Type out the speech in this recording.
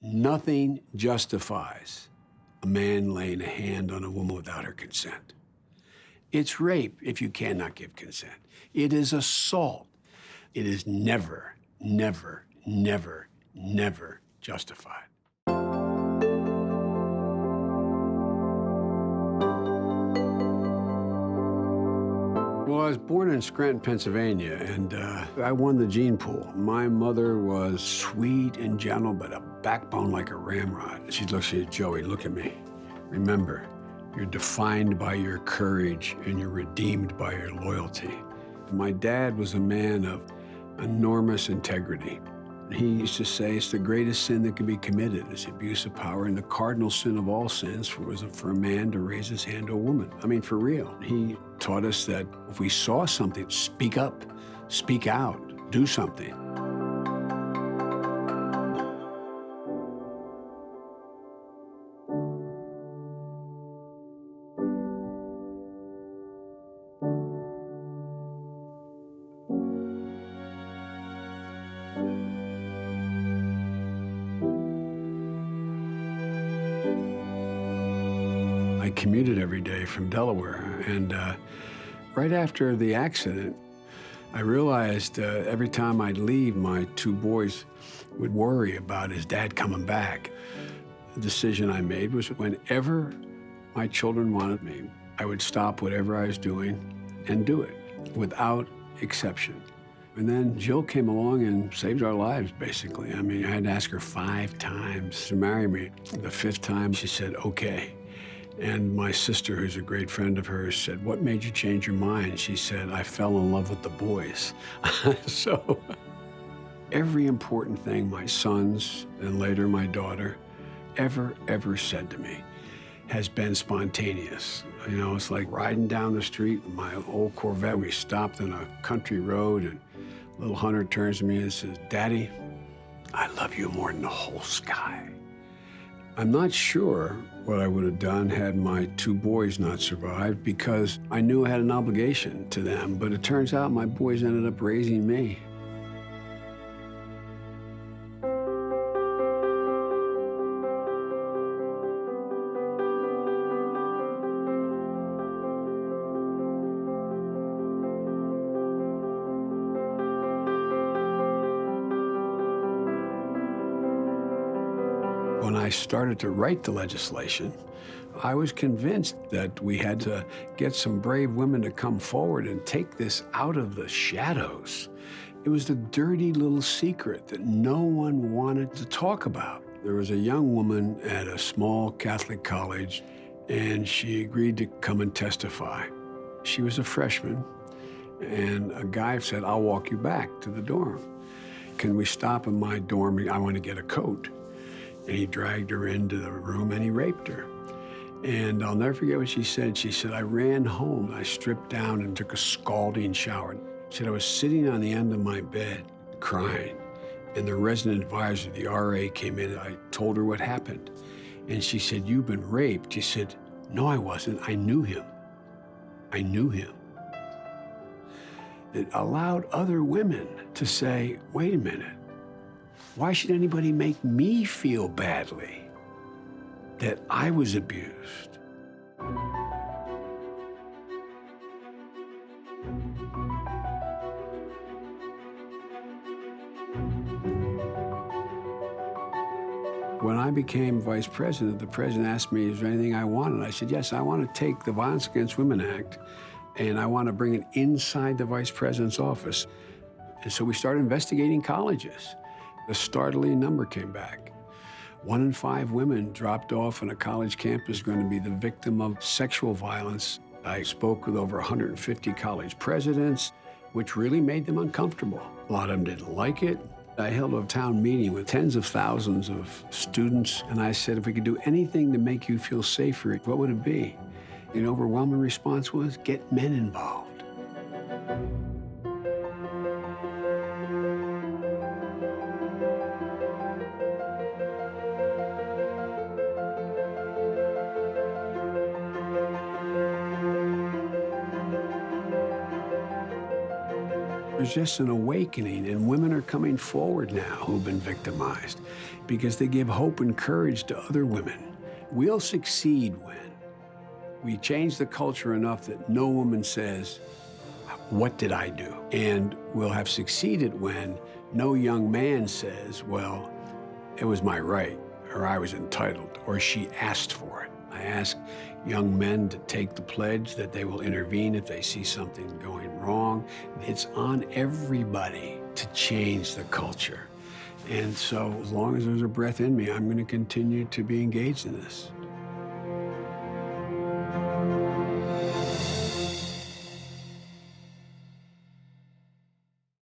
Nothing justifies a man laying a hand on a woman without her consent. It's rape if you cannot give consent. It is assault. It is never, never, never, never justified. Well, I was born in Scranton, Pennsylvania, and I won the gene pool. My mother was sweet and gentle, but a backbone like a ramrod. She looks at Joey, look at me. Remember, you're defined by your courage and you're redeemed by your loyalty. My dad was a man of enormous integrity. He used to say it's the greatest sin that can be committed is abuse of power, and the cardinal sin of all sins was for a man to raise his hand to a woman. I mean, for real. He taught us that if we saw something, speak up, speak out, do something. I commuted every day from Delaware, and right after the accident, I realized every time I'd leave, my two boys would worry about his dad coming back. The decision I made was whenever my children wanted me, I would stop whatever I was doing and do it without exception. And then Jill came along and saved our lives, basically. I mean, I had to ask her 5 times to marry me. The 5th time, she said, okay. And my sister, who's a great friend of hers, said, what made you change your mind? She said, I fell in love with the boys. So every important thing my sons and later my daughter ever said to me has been spontaneous. You know, it's like riding down the street with my old Corvette. We stopped on a country road and little Hunter turns to me and says, Daddy, I love you more than the whole sky. I'm not sure what I would have done had my 2 boys not survived, because I knew I had an obligation to them, but it turns out my boys ended up raising me. When I started to write the legislation, I was convinced that we had to get some brave women to come forward and take this out of the shadows. It was the dirty little secret that no one wanted to talk about. There was a young woman at a small Catholic college, and she agreed to come and testify. She was a freshman, and a guy said, I'll walk you back to the dorm. Can we stop in my dorm? I want to get a coat. And he dragged her into the room and he raped her. And I'll never forget what she said. She said, I ran home, I stripped down and took a scalding shower. She said, I was sitting on the end of my bed crying, and the resident advisor, the RA, came in and I told her what happened. And she said, you've been raped. She said, no, I wasn't. I knew him. I knew him. It allowed other women to say, wait a minute. Why should anybody make me feel badly that I was abused? When I became vice president, the president asked me, is there anything I wanted? I said, yes, I want to take the Violence Against Women Act and I want to bring it inside the vice president's office. And so we started investigating colleges. A startling number came back. 1 in 5 women dropped off on a college campus going to be the victim of sexual violence. I spoke with over 150 college presidents, which really made them uncomfortable. A lot of them didn't like it. I held a town meeting with tens of thousands of students, and I said, if we could do anything to make you feel safer, what would it be? The overwhelming response was, get men involved. There's just an awakening, and women are coming forward now who've been victimized because they give hope and courage to other women. We'll succeed when we change the culture enough that no woman says, "What did I do?" And we'll have succeeded when no young man says, "Well, it was my right," or "I was entitled," or "she asked for it." I ask young men to take the pledge that they will intervene if they see something going wrong. It's on everybody to change the culture. And so as long as there's a breath in me, I'm going to continue to be engaged in this.